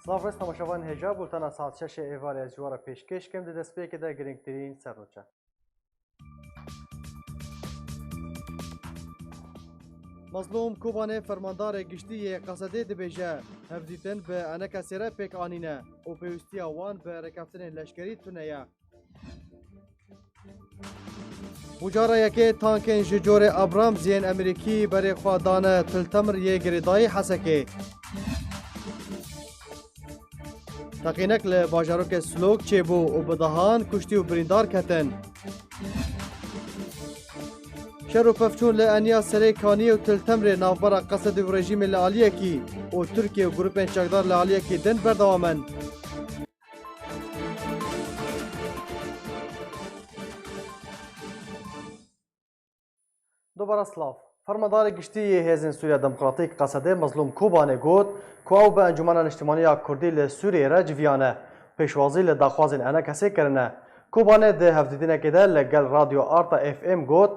ناوڕێست تەماشاوان هێژا بولتەنە ساعت 6 ئێوارە جوارە پێشکەشکەم دەستپێکێدا گرنگترین سەرڕۆچە. مەزلوم کوبانê fermandarê giştiyê qesedê dibêje hevdîtin bi eneka sêre pêk anîne û pêwîstiya wan bi rekeftinên leşkerî tune ye. Bucara yekê tankên ji corê Abrams yên Emerîkî berê xwe dane Tiltemir yê girêdayî Hesekê. Teqînek li bajarokê Slok çêbû û bi dehan kuştî û birîndar ketin. Şer û pevçûn li eniya serê Kaniyê û Tiltemirê navbera Qesedê û rejîmê li aliyekî û Tirkiye û grûpên çekdar li aliyekî din berdewam in. Dobara slav. Fermandarê giştiyê Hêzên Sûriya Demokratîk Qesedê Mezlûm Kobanê got ku ew bi Encûmena Niştimaniya Kurdî li Sûriyê re civiyane pêşwazî li daxwazên enekesê kirine. Kobanê di hevdîtinekê de li gel Radyo Arta FM got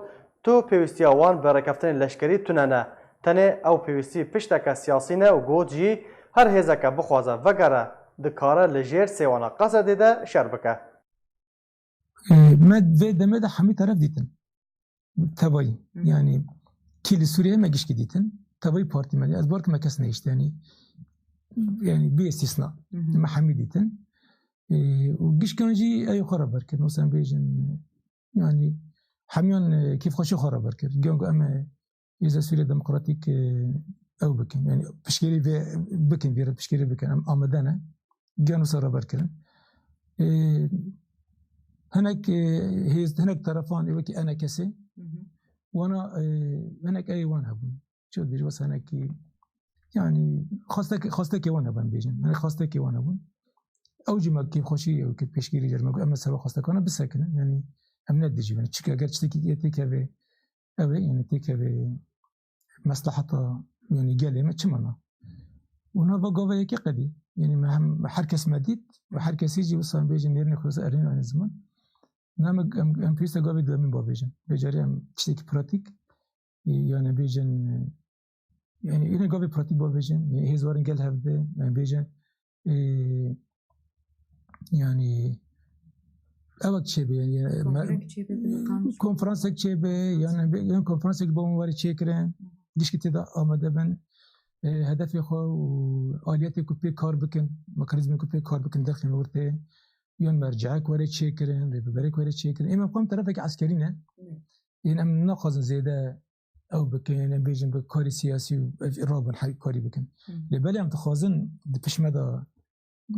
tu pêwîstiya wan bi rekeftinên leşkerî tune ne. Tenê ew pêwîstî pişteke siyasî ne û got jî her hêzeke bixwaze vegere dikare li jêr sêwana Qesedê de şer bike. Me vê demê de hemî taraf dîtin. Tevayî yani ki li Sûriyeyê me gişkî dîtin. Tevayî partî me ez bar ki me kes nehîşt yani bi istisna. Me hemî dîtin. û gişkan jî ew xwe re berkirin. Wisa bêjin yani hemiyan kêfxweşî xwe re berkirin. Giyan ku em ê Hêza Sûriya Demokratîk ew bikin. Yani piştgirî vê bikin vê re piştgirî bikin. Em amade ne. Giyan wisa re berkirin. Hinek tarafan wekî enekesê wana hinek eyê wan hebûn. Çi dibêje wesa hinekî yani xwastekê wan hebûn bêjin. Hinek xwastekê wan hebûn. Ew jî me kêfxweşî ew kir pêşgirî cer me got em ser xwastekana bisekinin. Yani em nedijîbin. Çike eger tiştekî têkeve ew ê yani têkeve meslaheta yani gelê me çi mana? û nava gavayekê qedî. Yani me hem her kes me dît û her kesî jî wisa bêjin nêrînê xwesa erîn aynı ziman. Em pêwîst e gavê duhemîn bavêjin. Bêjarî em tiştekî pratik yani bêjin yani yine gavê pratik bavêjin. Hêzwarên gel hev de em bêjin yani evek çêbe yani konferansek çêbe yani konferansek bo min warî çêkirin dîşkî têda amade bin hedefê xwe û aliyetê ku pê kar bikin mekanîzmê ku pê kar bikin dexîn wir tê yan merceek were çêkirin rêveberek were çêkirin êm em xwe em terefekî eskerî ne yani em naxwazin zêde ew bikin yani em bêjin bi karî siyasî û rabin her karî bikin lê belê em dixwazin di pişme de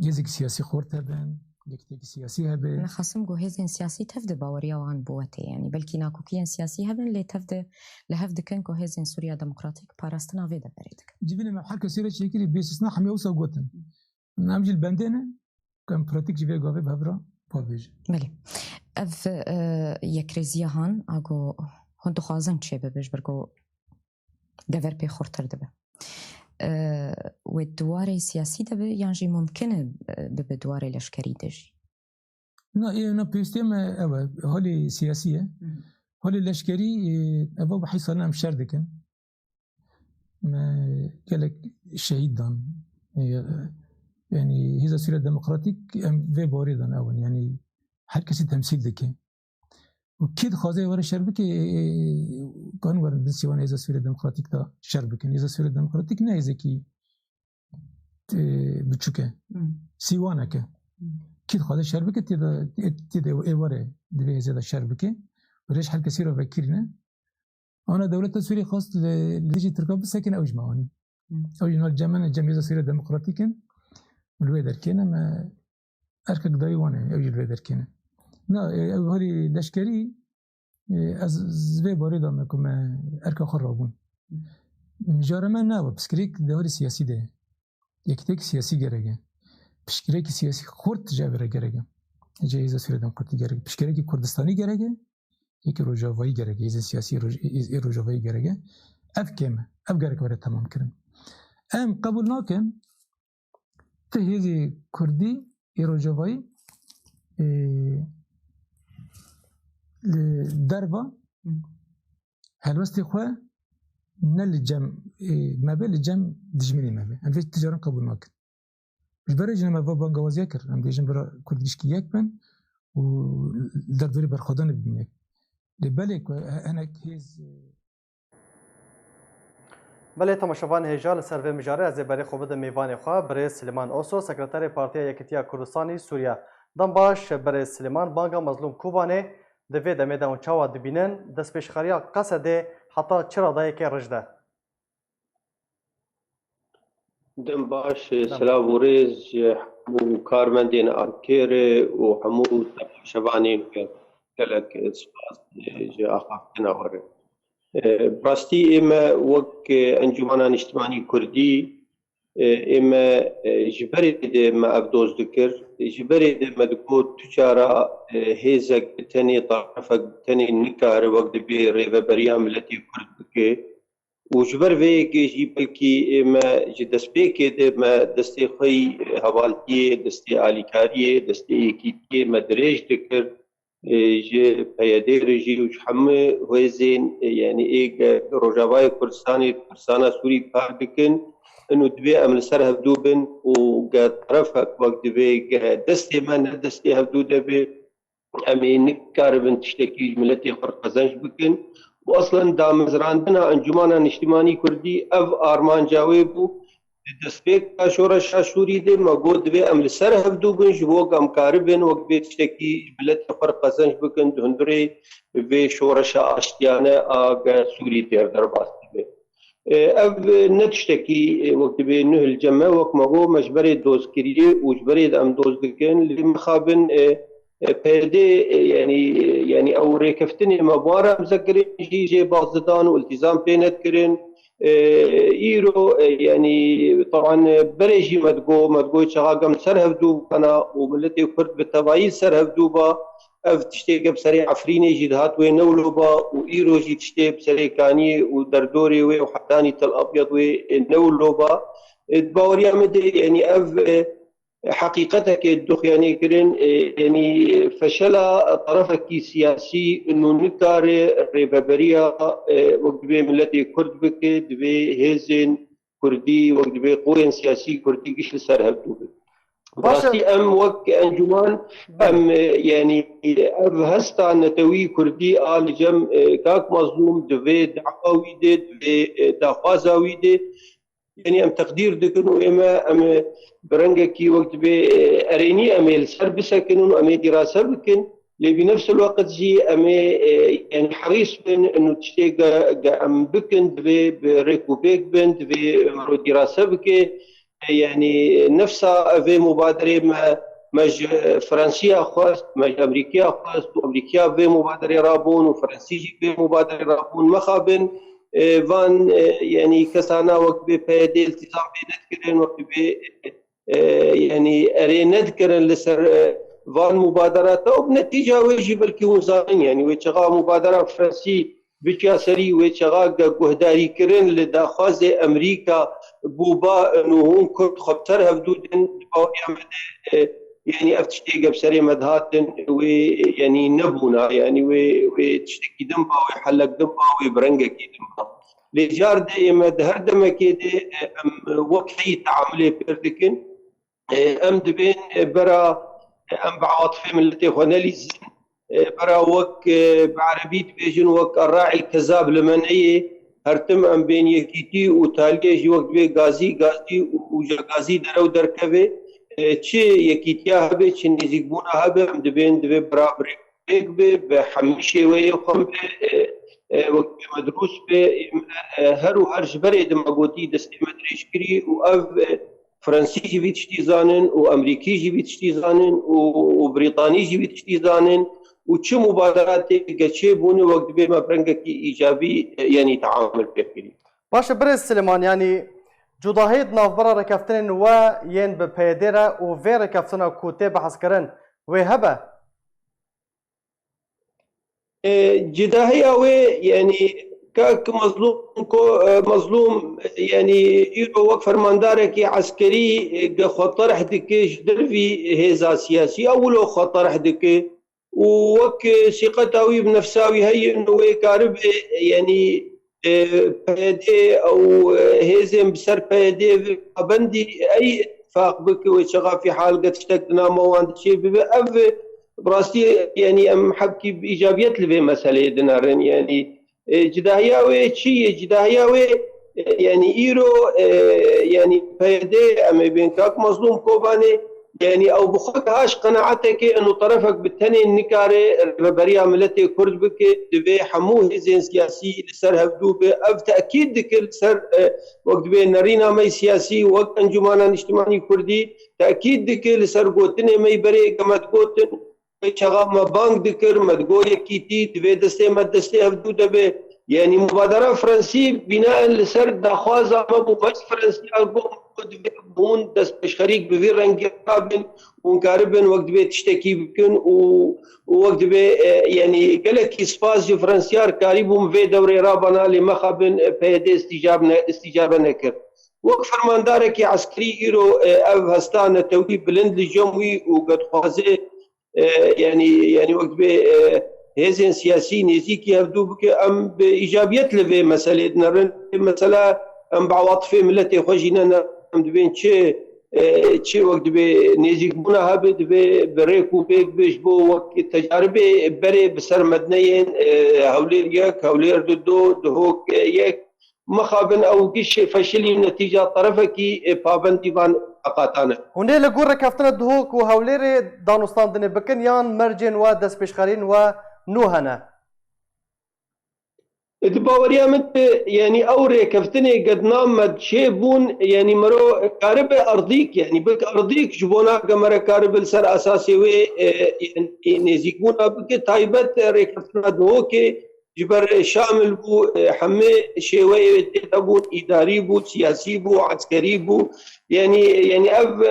hêzekî siyasî xort hebin yektekî siyasî hebe xasim got hêzên siyasî tev di baweriya wan bi we tê yani belkî nakokiyên siyasî hebin lê tev de li hev dikin ku hêzên Sûriya Demokratîk parastina vê de berê dikin. Civînê me her kesî re çêkirî bêstisna hemî wisa gotin. Em jî li bendê ne ku em pratik ji vê gavê bi hev re bavêjin. Belê. Ev yekrêziya han a got hûn dixwazin çêbe bij ber got dever pê xurtir dibe. Wê dwarê siyasî de bi yan jî mumkin e bibe dwarê leşkerî de jî. Na pêwîstiya me ew e halê siyasî ye. Halê leşkerî ev bi heyî salan em şer dikin. Me gelek şehîd dan yani Hêza Sûriya Demokratîk em vê barê dan ew in yani her kesî temsîl dike. û kê dixwaze were şer bike kan werin din sîvan Hêza Sûriya Demokratîk da şer bikin. Hêza Sûriya Demokratîk ne hêzekî biçûk e sîwanek e. Kê dixwaze şer bike têda ê were divê hêzê de şer bike rêj her kesî re vekirîne ana dewleta Sûriyê xwast li dijî Tirkiye bisekine ew ji me anî. Ew jî nal cem Hêza Sûriya Demokratîk in li wê derkêne me erkek dayî wan e ew jî li wê derkêne. Na ew halê leşkerî ez vê barê da me ku me erka xwe rabûn. Mijara me ne we piskirêk di halê siyasî de ye. Yektekî siyasî gerek e. Piştgirekî siyasî xurt ji ev re gerek e. Ji Hêza Sûriya Demokratîk gerek e. Piştgirekî Kurdistanî gerek e. Yekî rojavayî gerek e. Hêzên siyasî rojavayî gerek e. Ev kêm e. Ev gerek were temam kirin. Em qebûl nakin ti hêzê Kurdî ê rojavayî li derva helwestê xwe ne li cem me be li cem dijminê me be. Em vê ticaran qebûl nakin. جبري جنما بانجا وزيكر ام بيجن برا كردشكي يك بن و دردوري برخدان ببينك لبالك انا كيز بله تماشاوان هجال سروی مجاره از بری خوبه میوان خواه برای سلیمان اوسو سکرتری پارتیا یکیتیا کردستانی سوریا دم باش برای سلیمان بانگا مظلوم کوبانه دوی دمه دون چاوا دبینن دست پیشخاریا قصده حتی چرا دایی که رجده دم باش سلام وريز وكارمندين أركير وحمود شبانين كلك سباس جا أخافتنا ورد براستي إما وك أنجمانا اجتماعي كردي إما جبريد ما أبدوز ذكر جبريد ما تقول تجارة هيزك تاني طرفك تاني نكار وقت بي ريفا بريام التي كرد بكي وجبر في جي بلكي ما جدسبيك ده ما دستي خي حوالتي دستي آليكاري دستي كيتي ما دريج ذكر جي بيادير جي وشحمه وزين يعني إيه روجاواي كردستاني سوري كاردكن إنه دبي أمل سر هبدوبن وقد طرفك وقت دبي دستي ما ندستي هبدو دبي أمي نكاربن تشتكي ملتي خرقزنش بكن واصلا دامزراندنا انجمانا اجتماعي كردي اف ارمان جاويبو دسبيك شورش شوري دي ما قود بي ام لسر هبدو بنج وق ام كاربن وق بي تشتكي بلد فرق زنج بكن دهندري بي شورش اشتيانه اغا سوري تير درباس بي اف نتشتكي وقت بي نهل الجمع وق ما هو مجبري دوز كريه وجبري ام دوز بكن لمخابن بيدي يعني او ريكفتني مبارا مذكرين جي باصدان والتزام بينت كرين ايرو يعني طبعا بريجي مدقو شغاقم سرهف دوب انا وملتي كرد بالتبايل سرهف دوبا اف تشتي بسري عفريني جدهات وين نولوبا وايرو جي تشتي بسري كاني ودردوري وي وحتاني تل ابيض وي نولوبا باوريا مدي يعني اف حقيقتك الدخ يعني كرين يعني فشل طرفك سياسي انه نكار ريبابريا وقت بي ملتي كرد بك دبي هيزن كردي وقت بي قوين سياسي كردي قش لسر هبدو براسي ام وك انجمان ام يعني هستا نتوي كردي آل جم كاك مظلوم دبي دعواوي دي دبي داخوازاوي دي يعني ام تقدير دكنو اما ام برنجكي وقت بي اريني ام السر بسكنون ام دراسه بكن اللي بنفس الوقت جي ام يعني حريص بن انه تشتي ام بكن بريكو بيك بنت دراسه بك يعني نفسها في مبادره ما فرنسيه خاص ما امريكيه خاص وامريكيه في مبادره رابون وفرنسيه في مبادره رابون مخابن فان يعني كسانا وقت بيدي التزام بينذكرن وقت بي يعني اري نذكرن لسر فان مبادرات وبنتيجه ويجي بلكي وزارين يعني ويتشغا مبادره فرنسي بيتشا سري ويتشغا جهداري كرن لداخاز امريكا بوبا انه هون كنت خبتر هبدودن يعني افتشتي بسري مدهاتن ويعني نبونا يعني وتشتكي دمبا ويحلق دمبا ويبرنجكي دمبا لجار دائما دهر دمكي وقتي تعاملي بيردكن ام دبين برا ام بعاطفه من التي خوناليز برا وك بعربيت بيجن وك الراعي الكذاب لمنعيه هرتم ام بين يكيتي وتالجي جي وقت بي غازي وجا غازي درو دركبه چه یکیتیا هبه چه نزیک بونا هبه ام دبی برابر یک به حمیشه و یخم وقت مدروس به هر جبره دم اگوتی دستی مدرش کری و اف فرنسی جوی تشتی زانن و امریکی جوی تشتی زانن و بریطانی جوی تشتی زانن و چه مبادرات گچه بونه وقت به مبرنگه کی ایجابی یعنی تعامل بکری باشه برز سلیمان يعني جداهيد نافبرا ركفتن و ين بپیدره و وی ركفتن کوته بحث کرن و هبه جداهي اوي يعني كاك مظلوم يعني يرو وقت فرماندارك عسكري خطر حدك درفي هيزا سياسي اولو خطر حدك ووك ثقتاوي بنفساوي هي انه كارب يعني بيدي او هيزم بسر بيدي بندي اي اتفاق بك وشغا في حال قد اشتقنا موان شيء بأف براستي يعني ام حبكي بايجابيات لبي مساله دنارن يعني جداهياوي شيء جداهياوي يعني ايرو يعني فايدة اما بين كاك مظلوم كوباني يعني او بخوك هاش قناعتك انه طرفك بالتاني النكاري بريا ملتي كرد بك دبي حموه زين سياسي لسر هبدوبه اف تاكيد دك لسر وقت بين نرينا مي سياسي وقت انجمانا اجتماعي كردي تاكيد دك لسر قوتني مي بري قمت قوتن شغا ما بانك دكر مدقو يكيتي دبي دستي مدستي هبدو دبي يعني مبادرة فرنسي بناء لسر داخوازا ما بو بس فرنسي أقوم بون دست بشخريك بفي رنگ قابل ونقاربن وقت بي تشتكي بكن ووقت بي يعني قالك سباز فرنسيار قاربهم في دوري رابنا لمخابن بيدي استجابة نكر وقت فرماندارك عسكري إيرو أو هستان توي بلند لجموي وقد خوازي يعني وقت بي هزين سياسي نزيكي هبدو بك ام بايجابيات لفي مساله نرن مساله ام بعواطفي ملتي خوجينا ام دبين تشي وقت بي نزيك بنا هبد بريكو بيك بيش بو وقت تجاربي بري بسر مدنيين هولير يك هولير دو دهوك يك مخابن او كش فشلي نتيجه طرفك بابن ديوان اقاتانا هوني لگور رکفتن دهوک و هولیر دانستان دنه بکن یان مرجن و دست پیشخرین و نوهنه دباوريا مت يعني اوري كفتني قد نامد شيبون يعني مرو قارب ارضيك يعني بك ارضيك جبونا كمر قارب السر اساسي وي يعني زيكونا بك تايبت ريكفتنا دوكي جبر شامل بو حمي شوي تبون اداري بو سياسي بو عسكري بو يعني اب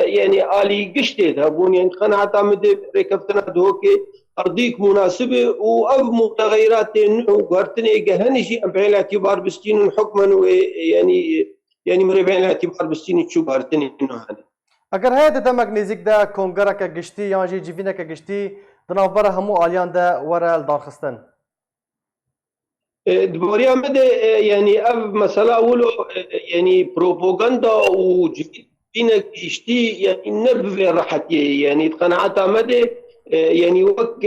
يعني الي قشتي تبون يعني قناعه مد ريكفتنا دوكي ارضيك مناسبه واب متغيرات وقرتني جهنشي بعين اعتبار بستين حكما ويعني من بعين اعتبار بستين شو قرتني انه هذا اگر هيدا دمك نزيك دا كونغرا كجشتي يان جي جيفينا كجشتي دنافبر همو اليان دا ورا الدارخستان دبوريا مدى يعني اب مساله اولو يعني بروباغندا وجيفينا كجشتي يعني نبذ راحتي يعني قناعتها مدى يعني وك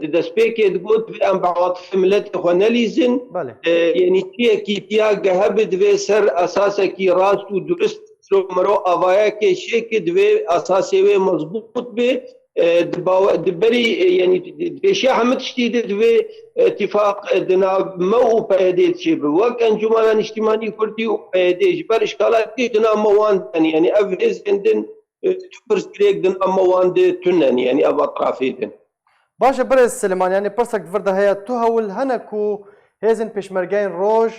دسبيك تقول في أن بعض ملت خواناليزن يعني كي تياج هبد في سر أساسا كي راس ودرست مرو أوايا كي شيك في أساسا مضبوط به دبري يعني بشيء حمد شديد في اتفاق دنا مو بهديت شيء وك انجمانا اجتماعي كردي وبهديت جبر اشكالات دنا موان يعني افريز عندن تفرز كريك دن اما واند تنن يعني اب اطرافيدن باشه برز سليمان يعني برسك فرده هي تهول هنكو هيزن بيشمرجين روج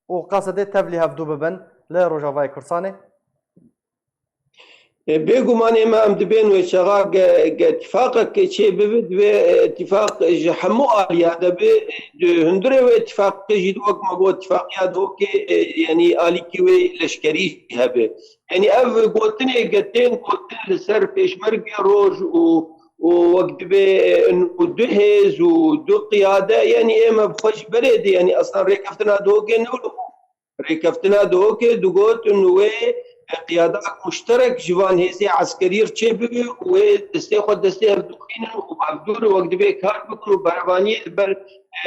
وقاصده تبلي هفدو ببن لا روجافاي كرساني بيقو ماني ما ام دبين وشغا اتفاقك شيء ببد اتفاق حمو الي هذا هندري اتفاق جد وقت ما قلت اتفاقيات اوكي يعني الي كيوي لشكري هبه يعني اف قلتني قلتين لسر بيشمرجي روج ووقت انه دهز ودو قياده يعني اما بخش بريد يعني اصلا ريكفتنا دوكي نولو ريكفتنا دوكي دوغوت انه قيادات مشترك جوان هيزي عسكري رشيبي ودستي خد دستي هردوخين وبعبدور وقت بي كار بكن وبرباني بر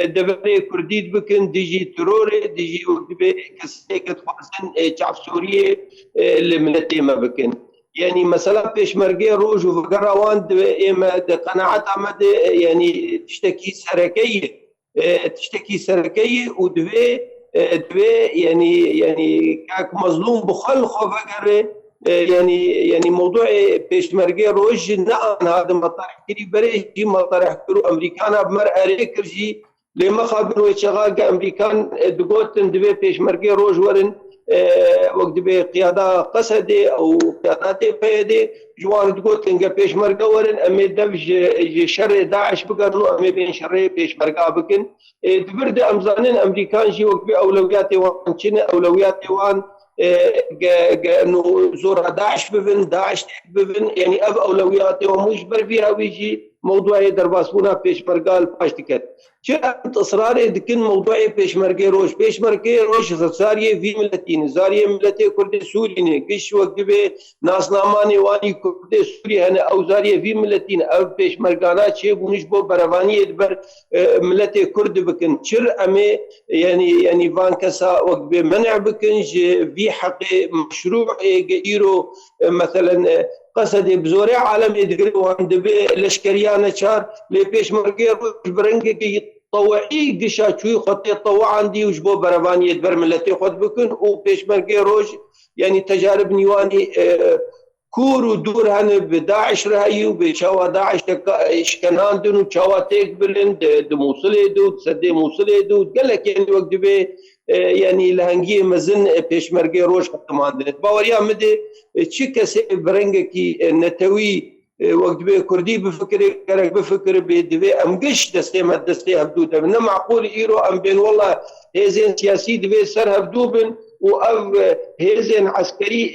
دبري كرديد بكن ديجي تروري ديجي وقت بي كسي كتفاسن شعب سوريا اللي ملتي ما بكن يعني مثلا بيشمرجي روج وفقروان اما قناعات عمد يعني تشتكي سركيه ودبي يعني كاك مظلوم بخل خفقر يعني موضوع بيشمرجي روج نعم هذا مطرح كري بري جي مطرح كرو امريكانا بمر اريكر جي لما خابن وشغال امريكان دقوتن دبي بيشمرجي روج ورن وقت بي قيادة قصدي او قيادات فيدي جوان دقوت لنقا بيشمرجا ورن امي دفج شر داعش بقرنو امي بين شر بيشمرجا بكن دبرد امزانين امريكان جي وقت بي اولوياتي وان چين اولوياتي وان انه زور داعش بفن يعني اب اولوياتي ومش بر فيها ويجي موضوعي درباسبونا بيشمرقال باشتكت شرعت إصراري دكن موضوعي بيشمرقي روش زارية في ملتين زارية ملتي كرد سوريني قش وقبي ناس ناماني واني كرد سوري هنا أو زارية في ملتين أو بيشمرقانات شيء ونشبو برفانية دبر ملتي كرد بكن شر أمي يعني فان كسا وقبي منع بكن في حق مشروع إيرو مثلا قصدي بزوري عالم يدقري وعند لشكريانة شار لبيش مرقي روش برنجي طوعي قشا شوي خطي طوع عندي وجبو برفاني يدبر ملتي خد بكن وبيش مرقي روش يعني تجارب نيواني كور ودور هن بداعش رهي وبشوا داعش اشكنان دون وشوا تيك بلند موصل يدو تسدي موصل يدو قال لك يعني وقت بي يعني لهنجي مزن بيشمرقي روش خطمان دنت باوريا مدي تشي كسي برنجكي نتوي وقت بي كردي بفكر كرك بفكر بدبي امقش دستي ما دستي هبدود من معقول ايرو ام بين والله هزين سياسي دبي سر هبدوبن او هزين عسكري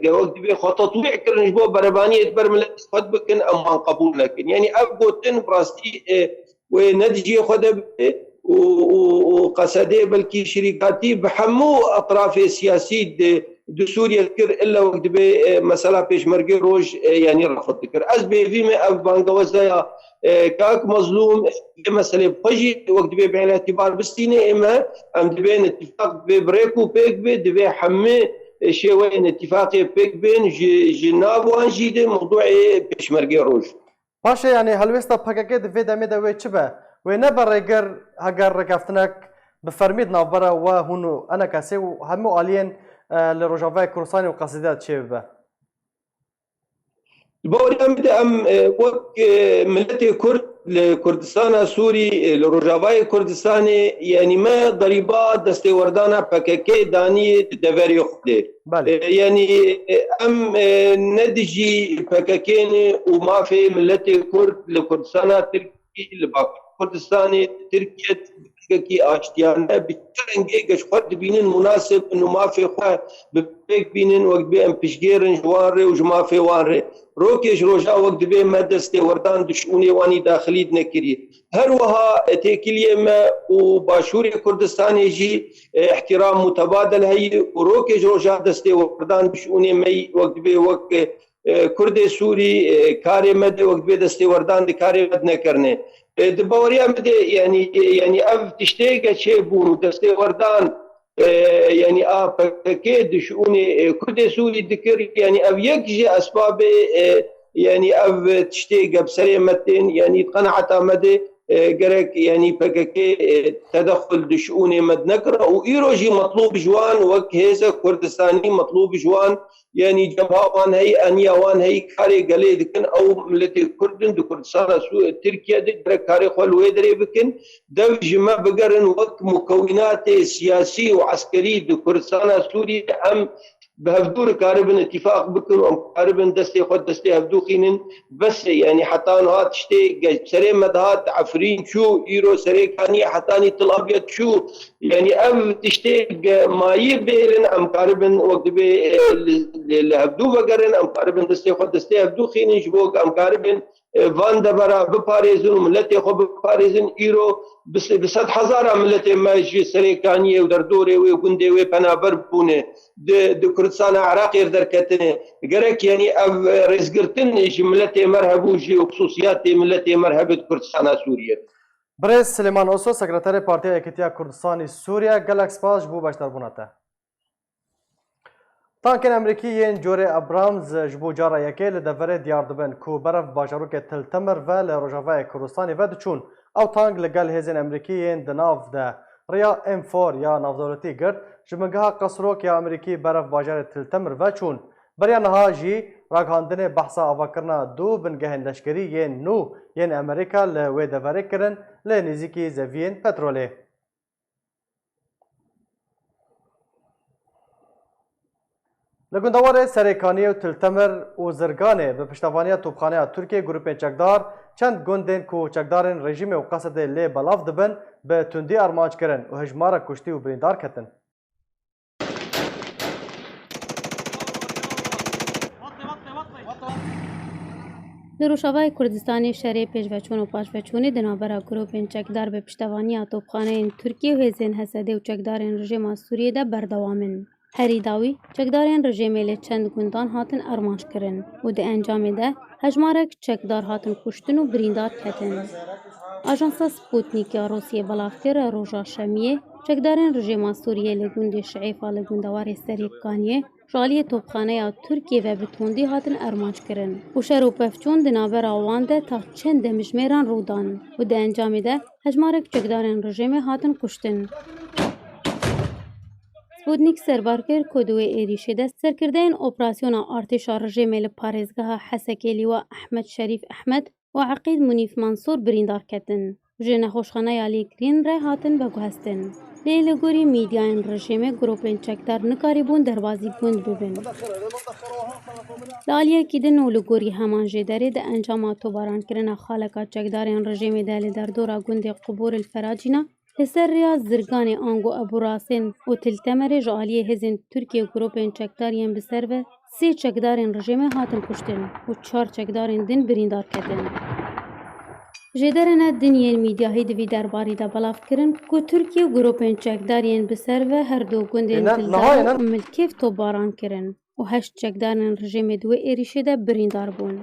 وقت بي خططوع كرنج بو بربانيه برملت خد بكن ام قبول لكن يعني ابغوتن براستي وندجي خد وقصدي بلكي شركاتي بحمو اطراف السياسي دو سوريا كر الا وقت بي مساله بيشمرقي روج يعني رفض ذكر از بي فيما اف بانغوزايا كاك مظلوم مساله بخجي وقت بي بعين الاعتبار بستيني اما ام دبين اتفاق ببريكو بيك بي دبي حمي شوين اتفاقي بيك بين جناب وانجيد موضوعي بيشمرقي روج باشه يعني هلوستا بحقيقة دفيد أميدا ويتشبه ونبر رجر هجر ركفتناك بفرميد نافبرا وهونو أنا كاسي وهمو آلين لروجافاي كروساني وقصيدات شبه البوري ام وك ملتي كرد لكردستان سوري لروجافاي كردستاني يعني ما ضريبات دستي وردانا بككي داني دفري خدي يعني ام ندجي بككيني وما في ملتي كرد لكردستان تركي لباك كردستاني تركيا كي اشتيانا بترنجي قش خد بينن مناسب انه ما في خا بيك بينن وقت بي ام بشجيرن جواري وجما في واري روكيش روجا وقت بي مدستي وردان دشوني واني داخلي نكري هروها تيكليه ما وباشوري كردستان يجي احترام متبادل هي وروكيش روجا دستي وردان دشوني مي وقت بي وقت كردي سوري كاري مد وقت بي دستي وردان دي كاري مد نكرنه دبوريا مدي يعني اف تشتيقه شيء بون دستي وردان يعني اكيد شؤوني كردي سوري ذكر يعني اف يكجي اسباب يعني اف تشتيقه بسريمتين يعني قنعت مدي قرك يعني بككي تدخل دشؤوني مدنكرة وإيروجي مطلوب جوان وكهيزة كردستاني مطلوب جوان يعني جماعان هي أنيوان هي كاري قلي دكن أو ملتي كردن دو كردستان تركيا دك كاري خل ويدري بكن دو جماع بقرن وك مكونات سياسي وعسكري دو كردستان سوريا أم بهفدور كاربن اتفاق بكن وكاربن دستي خد دستي هفدو خينن بس يعني حتى هات تشتي سري مدهات عفرين شو ايرو سري كاني حتى تل ابيض شو يعني ام تشتي ماي بيرن ام كاربن وقت بي هفدو بقرن ام كاربن دستي خد دستي هفدو خينن شبوك ام كاربن فان دبرا بباريزن وملتي خو بباريزن ايرو بس هزار ملتي ما يجي سري كاني ودردوري وغندي وبنابر بونه د كردستان عراقي دركتني قرك يعني اف رزقرتن جملتي مرهب وجي وخصوصيات ملتي مرهب كردستان سوريا بريس سليمان اوسو سكرتير بارتي اكتيا كردستاني سوريا جالاكس باش بو باشتر بوناته تانكن امریکیین جوری ابرامز جبو جارا یکی لدفره دیار دبن کو برف باجروک تل تمر و لروجاوای کردستانی و دچون او تانگ لگل هزین امریکیین دناف ده ریا M4 یا نافدولتی گرد جمنگها قصروک یا امریکی برف باجر تل تمر و چون بریا نها جی راگهاندن بحثا آواکرنا دو بنگهن لشکری ین نو ین امریکا لوی دفره کرن لنزیکی زوین پترولی لگندوار سرکانی و تلتمر و زرگانه به پشتوانی توپخانه ترکیه گروپ چکدار چند گندن کو چکدارن رژیم و قصد لی بلاف دبن به تندی ارمانج کرن و هجمار کشتی و بریندار کتن. Li Rojavayê Kurdistanê şerê pêşveçûn û paşveçûnê di navbera grûpên çekdar bi piştevaniya topxaneyên Tirkiye û hêzên Hesedê û çekdarên rejima Sûriyê de berdewam in. Herî dawî, çekdarên rejimê lê çend gundan hatin armançkirin û di encamê de hejmarek çekdar hatin kuştin û birîndar ketin. Ajansa Sputnik ya Rûsyê belav kir roja şemiyê çekdarên rejima Sûriyê li gundê Şiîfa li gundewarê Serêkaniyê ji aliyê topxaneya Tirkiye ve bi tundî hatin armançkirin û şer û pevçûn di navbera wan de ta çend demijmêran rûdan û di encamê de hejmarek çekdarên rejimê hatin kuştin. Sputnik serbar kir ku di wê êrişê de serkirdeyên operasyona artêşa rejimê li parêzgeha Hesekê Lîwa Ehmed Şerîf Ehmed û Eqîd Munîf Mansûr birîndar ketin. Ji nexweşxaneya Lêkirîn re hatin veguhestin. Lê li gorî mîdyayên rejimê grûpên çekdar nikarîbûn derbasî gund bibin. Li aliyekî din û li gorî heman jê derê di encama tobarankirinê xaleka çekdarên rejimê de li derdora gundê Qubur el Feracîna li ser rêya zirganê Ango Eburasên û Tiltemerê ji aliyê hêzên Tirkiye grûpên çekdar yên bi ser ve 3 çekdarên rejimê hatin kuştin û 4 çekdarên din birîndar ketin. Jêderên din yên mîdyayê di vî derbarî de belav kirin ku Tirkiye grûpên çekdar yên bi ser ve her du gundên Tildar û Milkêv topbaran kirin û 8 çekdarên rejimê di wê êrişê de birîndar bûn.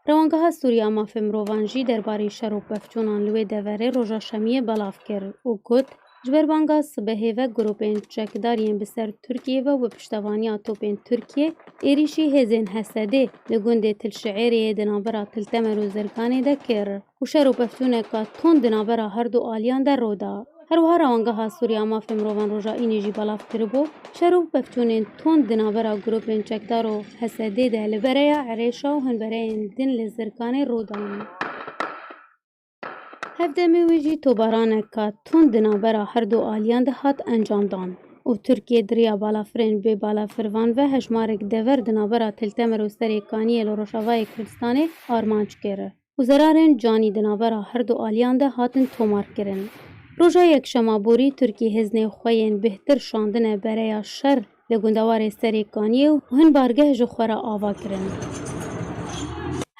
Rewangeha Sûriya Mafê Mirovan jî derbarê şer û pevçûnan li wê deverê roja şemiyê belav kir û got ji ber banga sibehê ve grûpên çekdar yên bi ser Tirkiye ve û bi piştevaniya topên Tirkiye êrişî hêzên Hesedê li gundê Tilşeîriyê di navbera Tiltemer û Zirganê de kir û şer û pevçûneka tund di navbera her du aliyan de rûda. Her wiha rewangeha Sûriya Mafê Mirovan roja înê jî belav kiribû şer û pevçûnên tund di navbera grûpên çekdar û Hesedê de li bereya Erêşa û hinbereyên din li Zirganê rûdan. Hevdemê wê jî tobaraneka tund di navbera her du aliyan de hat encamdan û Tirkiye diriya balafirên bê balafirvan ve hejmarek dever di navbera Tiltemer û Serêkaniyê li Rojavayê Kurdistanê armanc kir û zerarên canî di navbera her du aliyan de hatin tomarkirin. Roja yekşema borî Tirkiye hêzên xwe yên bêhtir şandine bereya şer li gundewarê Serêkaniyê û hin bargeh ji xwe re ava kirin.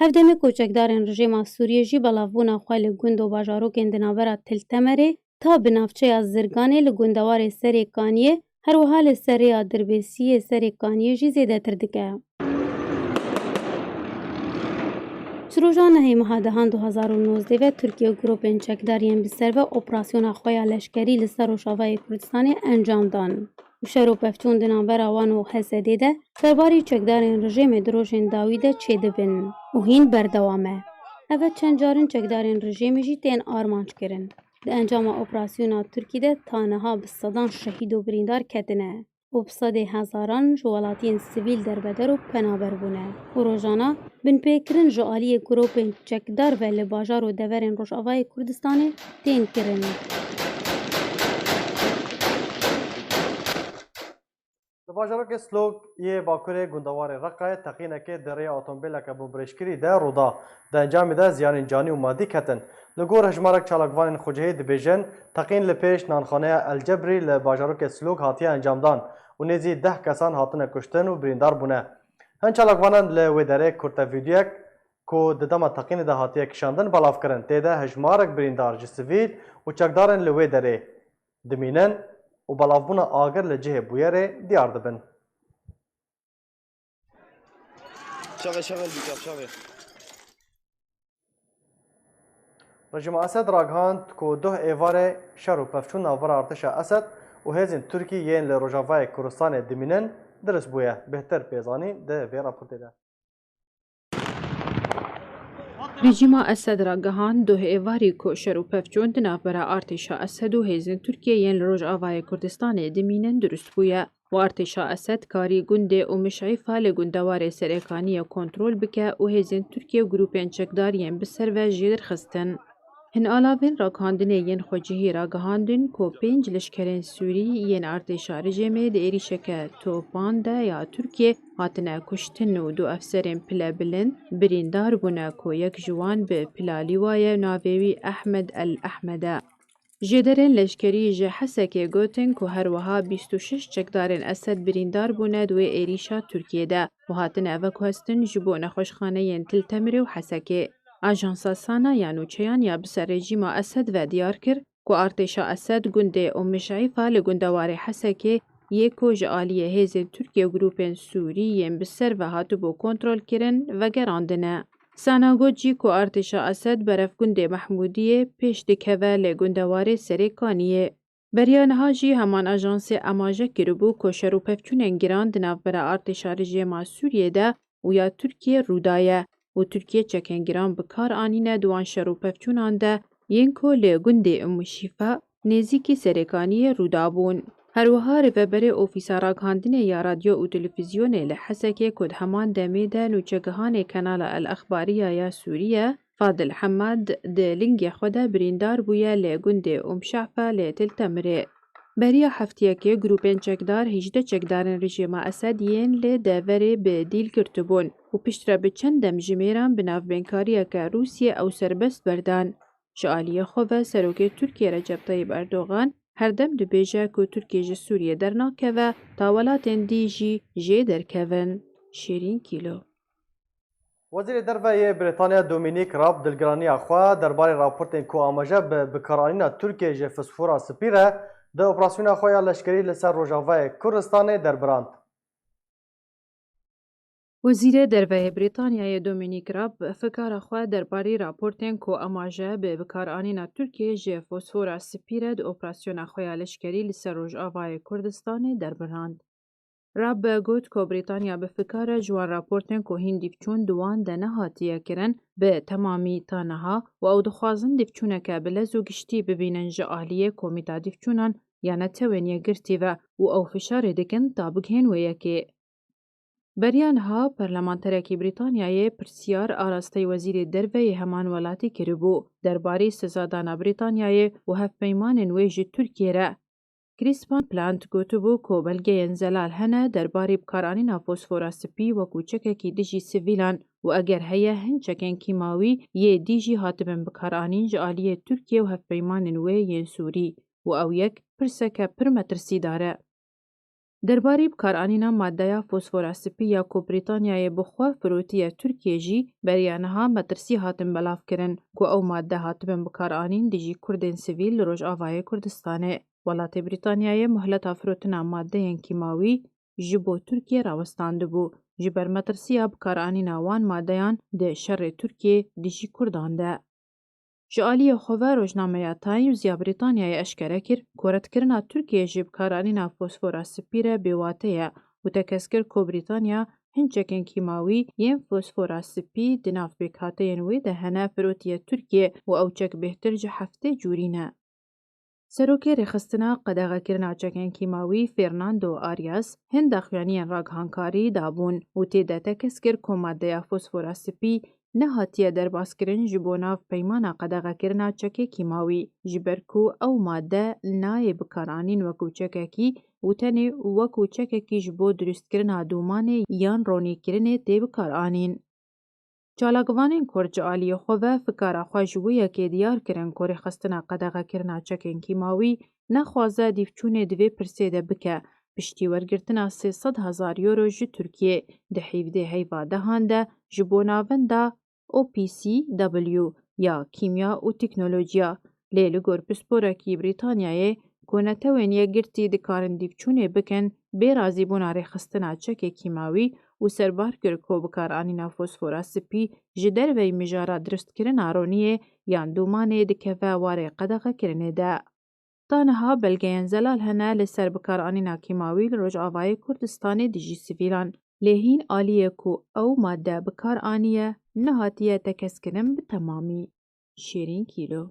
Hevdemê koçekdarên rejima Sûriye jî belavbûna xwe li gund û bajarokên di navbera Tiltemerê ta bi navçeya Zirganê li gundewarê Serêkaniyê her wiha li ser rêya Dirbêsiyê Serêkaniyê jî zêdetir dike. Ji roja nehê meha dehan 2019 ve Tirkiye grûpên çekdar yên bi ser ve operasyona xwe ya leşkerî li ser Rojavayê Kurdistanê encam dan. û şer û pevçûn di navbera wan û Hesedê de serbarî çekdarên rejimê di rojên dawî de çêdibin û hîn berdewam e. Ev çend carîn çekdarên rejimê jî tên armanc kirin. Di encama operasyona Tirkî de ta niha bi sedan şehîd û birîndar ketine û bi sedê hezaran ji welatiyên sivîl derbeder û penaber bûne û rojana binpêkirin ji aliyê grûpên çekdar ve li bajar û deverên Rojavayê Kurdistanê tên kirin. Li bajarokê Slog yê Bakurê gundewarê Reqayê teqînekê di rêya otomobîleke bûmbrêşkirî de rûda. Di encamê de ziyanên canî û madî ketin. Li gor hejmarek çalakvanên Xwecihê dibêjin teqîn li pêş nanxaneya El Cebrî li bajarokê Slog hatiye encamdan û nêzî 10 kesan hatine kuştin û birîndar bûne. Hin çalakvanan li wê derê kurte vîdyoyek ku di dema teqînê de hatiye kişandin belav kirin. Têde hejmarek birîndar ji sivîl û çekdarên li wê derê dimînin û belavbûna agir li cihê bûyerê diyar dibin. Rejima Esed ragihand ku duh êvarê şer û pevçûn navbera artêşa Esed û hêzên Tirkî yên li Rojavayê Kurdistanê dimînin dirist bûye. Bêhtir pêzanî di vê raportê de. Rejima Esed ra gihan duh êvarî ku şer û pevçûn di navbera artêşa Esed û hêzên Tirkiye yên li Rojavayê Kurdistanê dimînin dirist bûye. û artêşa Esed karî gundê û Mişîfa li gundewarê Serêkaniyê kontrol bike û hêzên Tirkiye grûpên çekdar yên bi ser ve jê dirxistin. Hin alavên ragihandinê yên Xwecihî ragihandin ku 5 leşkerên Sûrî yên artêşa rejimê di êrişeke topan de ya Tirkiye hatine kuştin û du efserên pilebilind birîndar bûne ku yek ji wan bi pila lîwaya navê wî Ehmed el Ehmed e. جێدەرێن لەشکری ji hesekê gotin ku her wiha 26 çekdarên Esed birîndar bûne duê êrîşa Tirkiyeyê û hatine evakuestin ji bo nexweşxaneyên Til Temirê û Hesekê. Ajansa Sana ya Nûçeyan ya bi ser rejîma Esed ve diyar kir ku artêşa Esed gundê Ummişaifa li gundewarê Hesekê yê ku ji aliyê hêzên Tirkiye û grûpên Sûrî yên bi ser ve hatibû kontrolkirin vegerandine. Sana got jî ku artêşa Esed berevgundê Mehmûdiyê pêş dikeve lê gundewarê Serêkaniyê. Beriya niha jî heman ajansê amaje kiribû ku şerûpevçûnên giran di navbera artêşa rejîma Sûriyê de û ya Tirkiye rûdaye û Tirkiye çekên giran bi kar anîne di wan şerûpevçûnan de yên ku lê gundê Ummişîfa nêzîkî Serêkaniyê rûdabûn. Herwiha rêveberê Ofîsa Ragihandinê ya radyo û televîzyonê li Hesekê ku di heman demê de nûçegihanê Kanala El Exbariya ya Sûriye, Fadil Hemed di lingê xwe de birîndar bûye lê gundê Umşefa lê Til Temirê. Beriya hefteyekê grûpên çekdar 18 çekdarên rejîma Esed yên lê deverê bi dîl girtibûn û piştre bi çend dem ji mêran bi navbênkariyeke Rûsyê ew serbest berdan. Ji aliyê xwe ve Serokê Tirkiye Recep Tayyip Erdogan herdem dibêje ku Tirkiye ji Sûriyê dernakeve ta welatên dî jî jê derkevin. Şêrîn Kîlo. Wezîrê Derve Brîtanya Dominic Raab dilgiraniya xwe derbarê raportên ku amaje bi bikaranîna Tirkiye ji fosfora spî re di operasyona xwe ya leşkerî li ser Rojavayê Kurdistanê derbirand. Wezîrê Derveyê Brîtanyayê Dominic Raab fikara xwe derbarê raportên ku amaje bi bikaranîna Tirkiye ji fosfora spî re di operasyona xwe ya leşkerî li ser Rojavayê Kurdistanê derbirand. Raab got ku Brîtanya bi fikara ji wan raportên ku hîn dîvçûn di wan de nehatiye kirin bi temamî ta niha û ew dixwazin dîvçûneke bi lez û giştî bibînin ji aliyê komîta dîvçûnan ya netewên yekgirtî ve û ew fişarê dikin ta bigihên wê yekê. Beriya niha Parlamenterekî Brîtanyayê pirsiyar arasteyî Wezîrê Derveyê heman welatî kiribû derbarê sezadana Brîtanyayê û hevpeymanên wê ji Tirkiye re. Crispin Plant gotibû ku belgeyên zelal hene derbarê bikaranîna fosfora spî wekû çekekî dijî sivîlan û eger heye hin çekên kîmawî yê dî jî hatibin bikaranîn ji aliyê Tirkiye û hevpeymanên wê yên Sûrî û ew yek pirseke pir metirsîdar e. Derbarê bikaranîna maddeya fosfora spî ya ku Brîtanyayê bi xwe firotiye Tirkiye jî beriya niha metirsî hatin belavkirin ku ew madde hatibin bikaranîn dijî Kurdên sivîl li Rojavayê Kurdistanê. Welatê Brîtanyayê muhleta firotina maddeyên kîmawî ji bo Tirkiye rawestandibû ji ber metirsiya bikaranîna wan maddeyan di şerê Tirkiye dijî Kurdan de. Ji aliyê xwe ve rojnameya Times ya Brîtanyayê eşkere kir ku redkirina Tirkiye ji bikaranîna fosfora spî re bêwate ye û tekeskir ku Brîtanya hin çekên kîmawî yên fosfora spî di nav pêkhateyên wê de hene firotiye Tirkiye û ew çek bêhtir ji heftê cûrî ne. Serokê rêxistina qedexekirina çekên kîmawî Fernando Arias hin daxuyaniyên ragihandkarî dabûn û tê de tekeskir ku maddeya fosfora spî nehatiye derbazkirin ji bo nav peymana qedexekirina çekê kîmawî ji ber ku ew madde nayê bikaranîn wekû çekekî û tenê wekû çekekî ji bo durustkirina dûmanê yan ronîkirinê tê bikaranîn. Çalagivanên Kurd ji aliyê xwe ve fikara xwe ji wê yekê diyar kirin ku rêxistina qedexekirina çekên kîmawî nexwaze dîvçûnê di vê pirsê de bike piştî wergirtina 300,000 euro ji Tirkiye di hêvdê heyva dehan de ji bo navenda OPCW ya Kîmya û Teknolojiya. Lê li gor pisporekî Brîtanyayê ku netewên yekgirtî dikarin dîvçûnê bikin bê razîbûna rêxistina çekê kîmawî û serbar kir ku bikaranîna fosfora spî ji derveyî mijara durustkirina roniyê yan dûmanê dikeve warê qedexekirinê de. Ta niha belgeyên zelal hene li ser bikaranîna kîmawî li Rojavayê Kurdistanê dijî sivîlan lê hîn aliyê ku ew madde bikar aniye nehatiye tekeskirin bi temamî. Şêrîn Kîlo.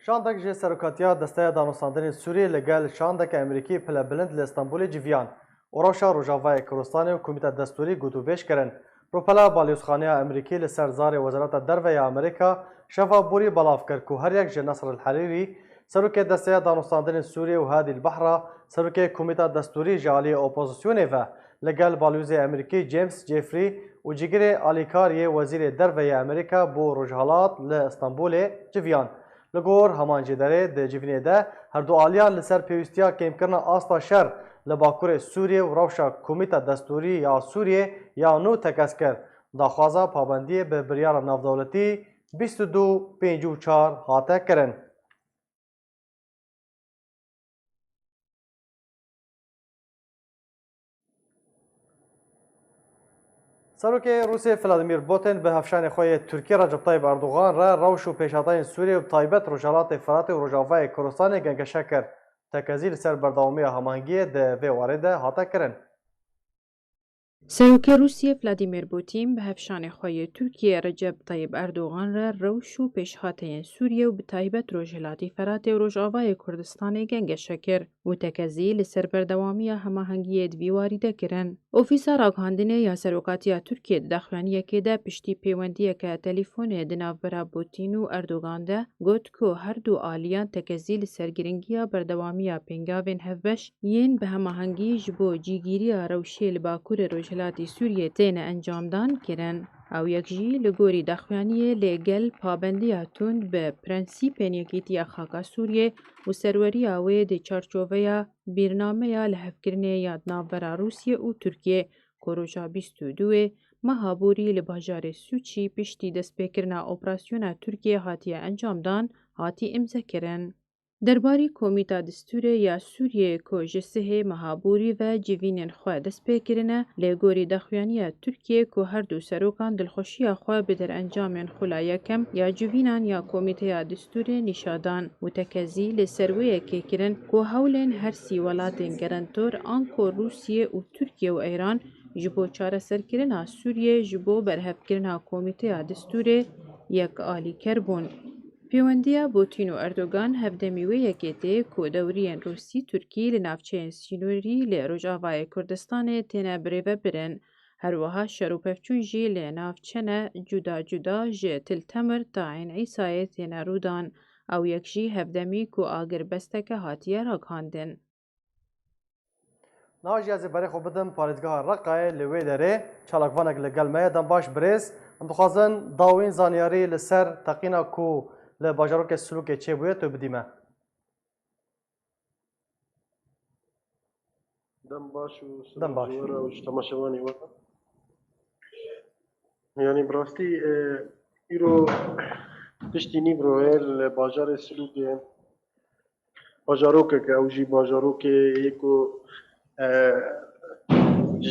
Şandek ji serokatiya Desteya Danûstandinê Sûriyê li gel şandeke Amerîkî pilebilind li Stenbolê civiyan. Rewşa Rojavayê Kurdistanê û Komîta Destûrî gotûbêj kirin. Ropela Balyozxaneya Amerîkî li ser zarê Wezareta Derve ya Amerîka şefa borî belav kir ku her yek ji Nasr el-Herîrî, serokê Desteya Danûstandinê Sûriyê û Hadî Behra, serokê Komîta Destûrî ji aliyê opozisyonê ve li gel Balyozê Amerîkî James Jeffrey û cigirê alîkariyê Wezîrê Derve ya Amerîka bo rojhilat li Stenbolê civiyan. لگور همان جداره ده جیوینه ده هر دو آلیان لسر پیوستیا کم کرنا آستا شر لباکور سوریه و روشا کمیتا دستوری یا سوریه یا نو تکس کرد داخوازا پابندی به بریار نافدولتی 2254 هاته کرن. سروک روسیه ولادیمیر پوتین به هفشان خوی ترکیه رجب طیب اردوغان را روش و پیشاتین سوریه و تایبت روجالات فرات و روجاوای کردستان گنگشه کرد تکزیل سر برداومی هماهنگی ده و وارده هاته کرن. سەرۆکە رووسیە ڤلادیمیر پوتین بە هەفشانێخوای تورکیە ڕەجەب طەیب ئەردۆغان را ڕەوش و پێشهاتەیەن سووریە و بتایبەت ڕۆژهەلاتی فەراتێ و ڕۆژئاوای کوردستانی گەنگەشە کرد و تەکەزی لەسەر بەردەوامیە هەماهەنگیە دویواری دەکردن. ئۆفیسا ڕاگەاندنێ یا سەرۆکاتیە تورکیە داخوێنیەکێدا پشتی پەیوەندیەکە تەلیفۆنێ دناوبەرە پوتین و ئەردۆغاندا گوت کۆ هەردوو ئالیان تەکەزی لەسەر گرنگیە بەردەوامیە پێنگاوێن هەفبەش یەن بە هەماهەنگی ji بۆ جیگیریە ڕەوشێ لە باکوورە ڕۆژهەلاتی سووریە تێنە ئەنجامدان کرن. ئەو یەکژی لە گۆری داخوێنیە لێگەل پابەندیە تند بە پرەنسیپên یەکێتیە خاکا سووریێ و سەروەریە وێ دێ چارچۆڤەیە بیرنامەیە لە هەفکردنێ یادناوبەرە رووسیە و تورکیە کۆڕۆژا 22 مەهابووری لە باژارێ سوچی پشتی دەستپێکردنا ئۆپراسیۆنە تورکیە هاتیە ئەنجامدان هاتی ئیمزەکردن. دەرباری کۆمیتا دستورێ یا سووریێ کۆژە سهێ مەهابووری و جیڤینên xwe destpêkirine lê gorî daxuyaniya Tirkiye ku her du serokan dilxweşiya xwe bi derεncamên xula yekem ya civînan ya komîteya distûrê nîşadan û tekezî lê ser wê yekê kirin ku hewlên her sî welatên gerentor an ku Rûsye û Tirkiye û Îran ji bo çareserkirina Sûriyê ji bo berhevkirina komîteya distûrê yekalîker bûn. پەیوەندیە پوتین و ئەردۆگان هەفدەمی وێ یەکێتێ کۆ دەوریên رووسی تورکی لە ناوچەیەن سینۆری لێ ڕۆژاوای کوردستانê têne birêve birin. هەروەها شەر و pevçûn jî lê navçene cuda cuda ji Tiltemir ta Ên Îsayê têne rûdan. Ew yek jî hevdemî ku agir-besteke hatiye ragihandin. ناجی از برای خوب بدم پارێزگاha Reqayê li wê derê çalakvanek li gel me ye dem baş birêz em dixwazin dawîn zanyarî li ser teqîna ku li bajarokê Silûkê çêbûye tu bidîme. Dem baş û Dem baş. û ji temaşevanê we. Yani bi rastî îro tiştî nîvro ye li bajarê Silûkê bajarokeke ew jî bajarokê yê ku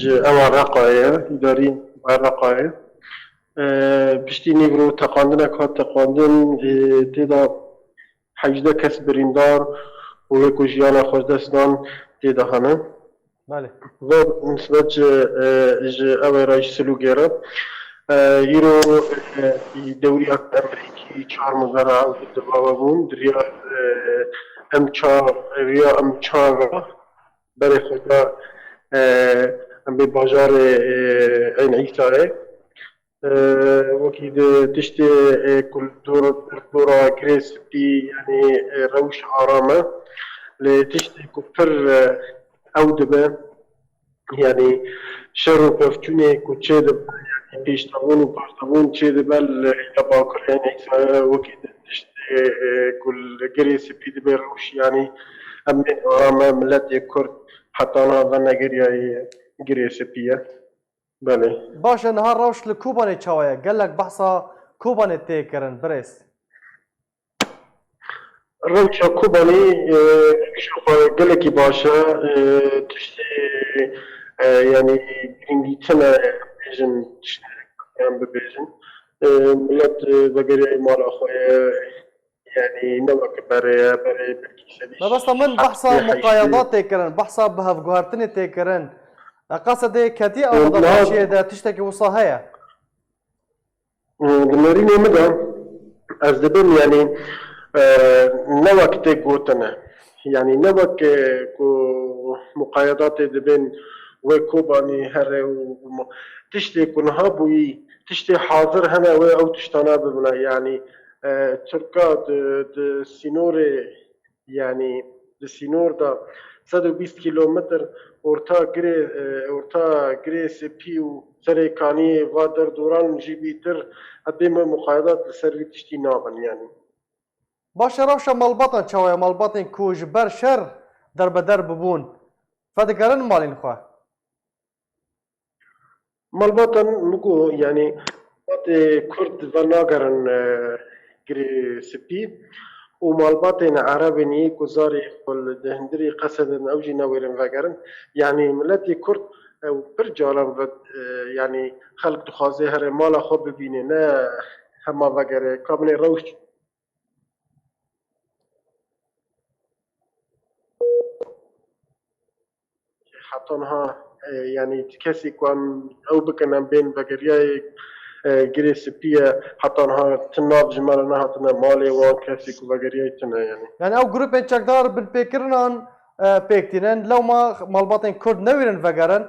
ji ewa Reqayê îdarî Reqayê piştî nîvro teqandinek hat teqandin têda 18 kes birîndar û yê ku jiyana xwezdestdan têde hene. Belê. Ve nisbet ji evera ji Silûkê re îro dewriya Amerîkî 4 mezara dibava bûn diriya em çar berê xwe da em bê bajarê Ên Îsayê wekî di tiştê dora girê spî yanî rewş arame lê tiştê ku pir ew dibe yanî şer û pevçûnê ku çê dibe yanî pêştevûn û paştevûn çê dibe li bakurê Ên Îsayê wekî di tiştê ku li girê spî dibe rewş yanî em bên arame milletê Kurd heta nave negeriyayê girê spî ye. Belê. Baş e niha rewş li Kobanê çawa ye gelek behsa Kobanê tê kirin birêz. Rewşa Kobanî gelekî baş e tiştê yanî giringîtine bêjin yan bibêjin millet vegeriyayê mala xwe ye yanî ne weke berê ye berê belkî sedî مەبەستە من بەحسا مقایەدات tê kirin behsa bi hevguhartinê tê kirin. Qesedê ketî avadaxweşiyê de tiştekî wisa heye. Di nêrînê min de ez dibim yanî ne wek tê gotine yanî ne wek ku muqayedatê dibin wê Kobanî here û tiştê ku niha bûyî tiştê hazir hene wê ew tiştana bibine yanî Tirka di sînorê yanî di sînor da 120 kilometr orta girê spî û serê kaniyê va derdoran jî bîtir edê me muqayedat li ser vî tiştî nabin yanî. باشه راشا مالباتن چاویا مالباتن کو ji ber şer derbeder bibûn fedigerin malên xwe مالباطن مكو يعني كرد فناغرن جري سبي ومالباطن عربني كوزاري قل دهندري قصد اوجي نويرن فاغرن يعني ملتي كرد برجالم يعني خلق تخازي هر مالا خو ببيني نا هما فاغر كابني روش حطنها يعني تكسي كون او بكنا بين فاغرياي جري سبيه حطنها تناب جمالنا هاتنا مالي وان كسي كوفاغرياي تنا يعني yani ew grupên çekdar bin pêkirinan pêktînin lewma malbatên Kurd newêrin vegerin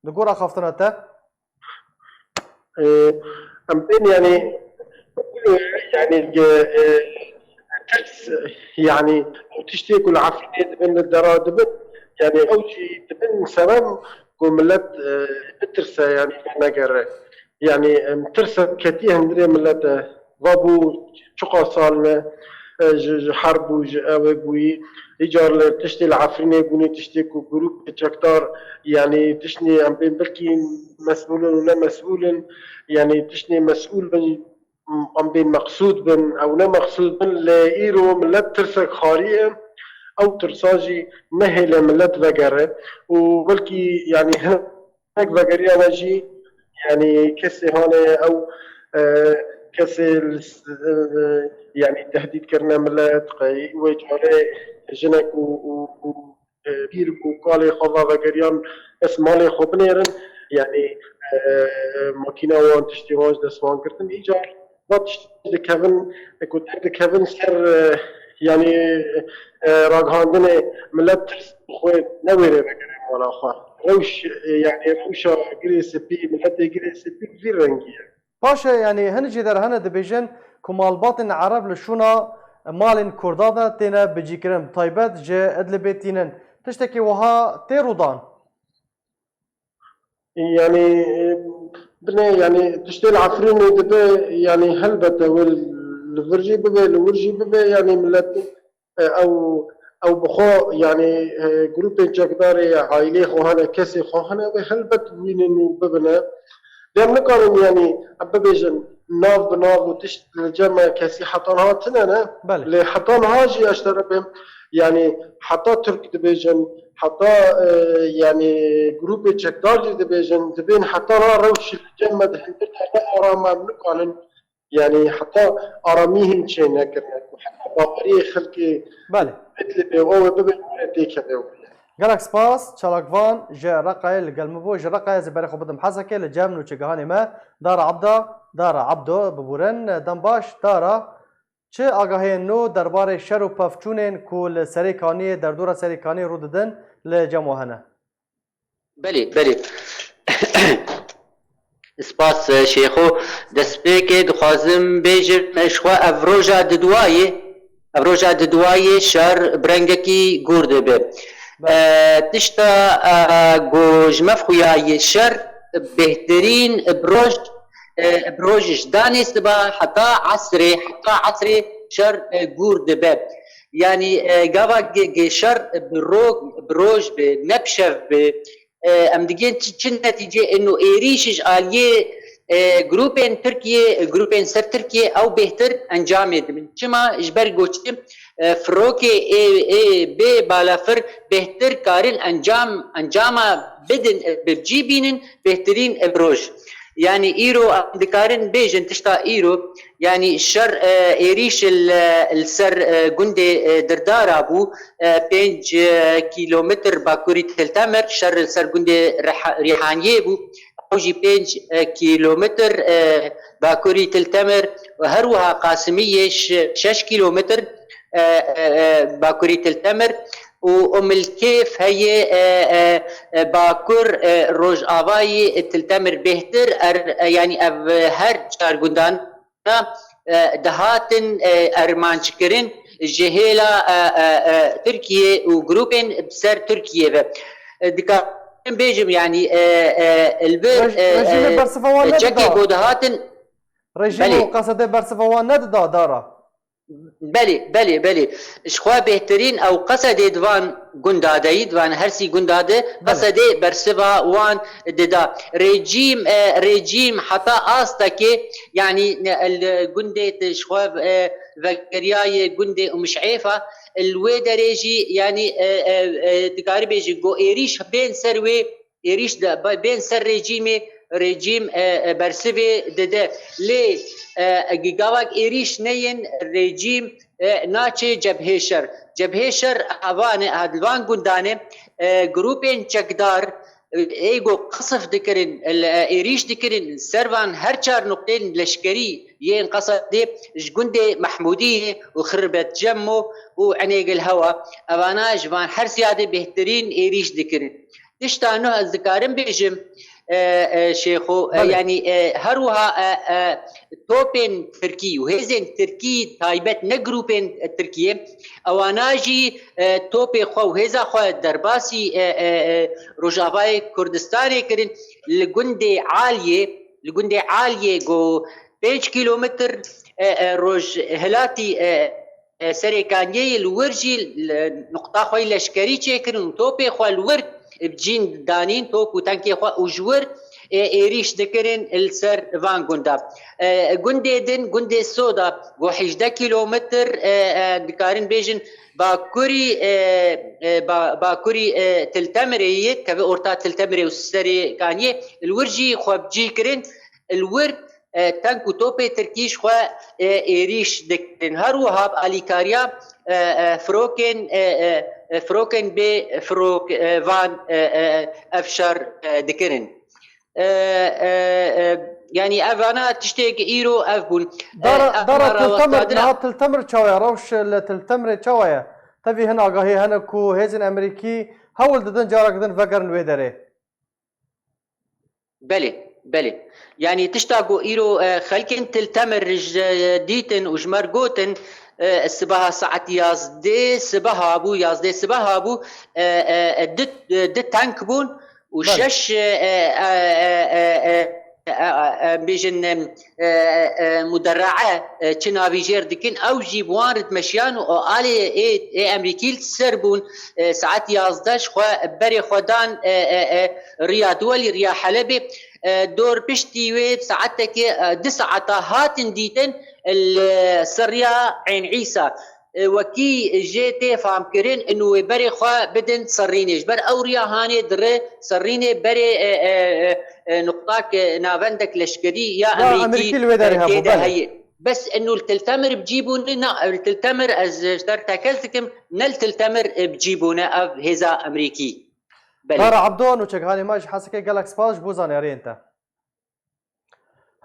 li gora xaftina te ام بين يعني ترس يعني وتشتكي العفريت بين الدرا دبن يعني اوجي دبن سبب ملت بترسى يعني نقر يعني مترسى كتير هندري ملت ضابو شقا صالنا حرب وجاوي إيجار تشتي العفرينة بني تشتكوا جروب تشكتار يعني تشني أم بين بلكي مسؤول ولا مسؤول يعني تشني مسؤول بن أم بين مقصود بن أو لا مقصود بن لإيرو ملت ترسك خارية أو ترساجي مهلة ملت فجرة وبلكي يعني هناك فجرية نجي يعني كسي هون أو كسي يعني تهديد كرنا ملت قي وجهه جنك و بيرك وقالي خضا فجريان اسمالي خبنيرن يعني ماكينة وان تشتيواج دسوان كرتن إيجار ما تشتي كيفن كنت كيفن سر يعني راجهاندنه ملت خوي نويره بكره ولا خا روش يعني روشا جريس بي ملت جريس بي في رنگيه باشه yani hin jî derhene dibêjin ku malbatên Ereb li şûna malên Kurda de têne bicîkirin taybet ji Idlibê tînin tiştekî wiha tê rûdan يعني بني يعني تشتغل عفريني دبي يعني هلبته والفرجي ببي الورجي ببي يعني ملت او بخو يعني جروب جاكداري عائلي خوهنا كسي خوهنا هلبت وين ببنا لأن كانوا يعني أببيجن ناف بناف وتشت الجمع كسي حطانها تنانا اللي حطانها جي أشترى بهم يعني حطا ترك دبيجن حطا يعني جروب جاكدار دبيجن دبين حطانها روش الجمع دهندر حتى أراما منقالن يعني حتى أراميهم شيء نكرنا حتى باقري خلقي بله مثل بيوه ببين ديك بيوه گلک سپاس چالاکوان جه رقای لگلمبو جه رقای زبر خو بدم حسکه لجمن و چگهانی ما دار عبدو ببورن دنباش دارا چه آگاهی نو درباره شر و پفچونین کول سریکانی در دور سریکانی رو دادن لجموهنه بله سپاس شیخو دست که دخوازم بیجر مشخوا افروجا ددوایه شر برنگکی گورده به تشتا گوش مفخویای شر بهترین بروجش دانست با حتی عصری شر گورده به يعني قاوا شر بروج بنبشف ام ديجين تشن نتيجه انه ايريش اليه جروبين سر تركيا او بهتر انجام يدمن كما اجبر قوتي فروكي اي بي بالافر بهتر كارين انجاما بدن بجيبين بهترين بروج يعني ايرو دكارن بيجن تشتا ايرو يعني الشر ايريش السر جندي دردار ابو 5 كيلومتر باكوري تلتمر شر السر جندي ريحانيه بو اوجي 5 كيلومتر باكوري تلتمر وهروها قاسميه 6 كيلومتر باكوري تلتمر وام الكيف هي باكر روج آوای تلتمر بهتر يعني هر چار گندان دهاتن ارمانچ کرن جهيلا تركيا وجروبين بسر تركيا دكا بيجم يعني البر جاكي بودهاتن رجيم قصد برسفوان نددا دارا بله اشخوا بهترین او قصد دوان گنداده دوان هرسی گنداده قصد برسبا وان ددا رژیم حتی آستا که یعنی الجندة اشخوا وگریای جندة ومشعيفة الوي درجي يعني تقارب يجي جو إيريش بين سروي إيريش بين سر رجيم برسبي دده لي جاواك إيريش نين رجيم ناتشي جبهه شر أوانه هادلوان جندانه جروبين چکدار ایگو قصف دکرین ایریش دکرین سروان هر چار نقطين لشکری ين قصد جگنده محمودیه و خربت جمو و عنیق الهوا اوانا جوان هر سیاده بهترین ایریش دکرین تشتانو الذكارن بيجم شيخو يعني هروها توبين تركي وهزن تركي تايبت نجروبين تركيا اواناجي توبي خو هزا خو درباسي روجافاي كردستاني كرين لجندي عاليه جو 5 كيلومتر روج هلاتي سريكانيه الورجي نقطه خوي لشكري تشكرن توبي خو الورد بجين دانين توب وتانكي خو وجور ايريش دكرن السر فان جوندا جندي سودا جو 11 كيلومتر دكارن بيجن باكوري تلتمريه كبي اورتا تلتمري وسري كانيه الورجي خو بجي كرن الورد تانكو توبي تركيش خو ايريش دكرن هروها اليكاريا فروكن بي فروك فان افشار دكرن يعني افانا تشتيك ايرو افبون دار تلتمر تشاويا روش تلتمر تشاويا تبي هنا قاهي هنا كو هيزن امريكي هول ددن جارك دن فكرن ويدري بلي يعني تشتاقو ايرو خلكن تلتمر ديتن وجمر جوتن السباها ساعة يازدي سباها ابو دت تانك بون وشش بيجن مدرعه چنا بيجر دكن او جيب وارد مشيان او الي امريكي سربون ساعات 11 خو بري خدان رياض ولي ريا حلب دور بشتي ويب ساعتك 9 هاتن ديتن السريا عين عيسى وكي جيتي فهم كرين انه بري خوا بدن صرينيش بر اوريا هاني در صريني بري نقطاك نافندك لشكري يا امريكي كده هي بس انه التلتمر بجيبونا التلتمر از ترتكزكم نلتلتمر بجيبونا هذا امريكي بارا عبدون وشغالي ماج حسكي جالاكس باج بوزاني ارينتا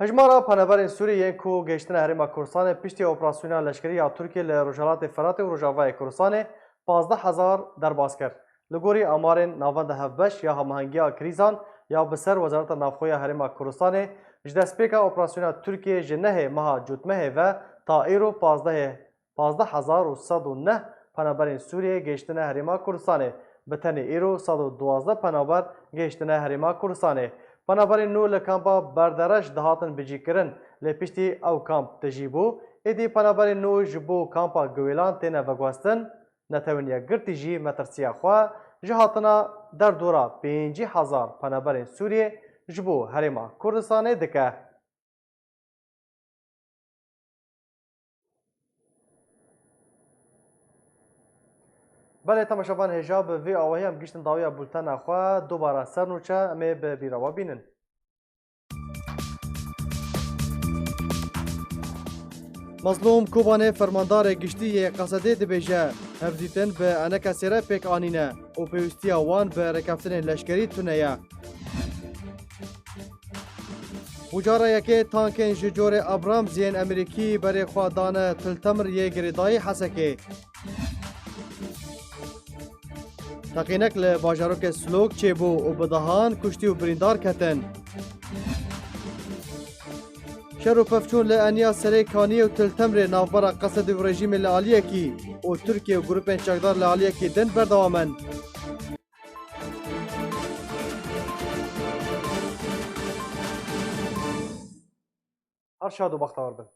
هجمارا پنابرین سوریه کو گشتن هرما کردستان پشتی اپراسیونال لشکری یا ترکیه لروجالات فرات و روجاوای کردستان 15000 درباز کرد. لگوری آمارین ناوند هفبش یا هماهنگی کریزان یا بسر وزارت نافخوی هرما کردستان جدسپیکا اپراسیونال ترکیه جنه مها جوتمه و تا ایرو 15109 پنابرین سوریه گشتن هرما کردستان بتن ایرو 112 پنابر گشتن هرما کردستان پنابرین نو لکامپا بردرش دهاتن بجیکرن لپشتی او کامپ تجیبو ایدی پنابرین نو جبو کامپا گویلان تینا وگواستن نتوانیا گرتی جی مترسیا خوا جهاتنا در دورا 5000 پنابرین سوریه جبو هرما کردستان دکه. بله تماشاوان هجاب وی آواهی هم گشتن داویا بولتن اخوا دوباره سرنوچه امی به بیروا بینن. مظلوم کوبانه فرماندار گشتی قصده دبیجه هفدیتن به انکا سیره پیک آنینه و پیوستی وان به رکفتن لشکری تونه بجاره یکی تانکن ججور ابرام زین امریکی بری خوادانه تلتمر یه گریدای حسکه تقینک لباجاروک سلوک چیبو و بدهان کشتی و بریندار کتن شر و پفچون لانیا سری کانی و تلتمر نافبرا قصد و رژیم لعالیه کی و ترکیه و گروپین چاکدار لعالیه کی دن بردوامن هر شاد و بختور بن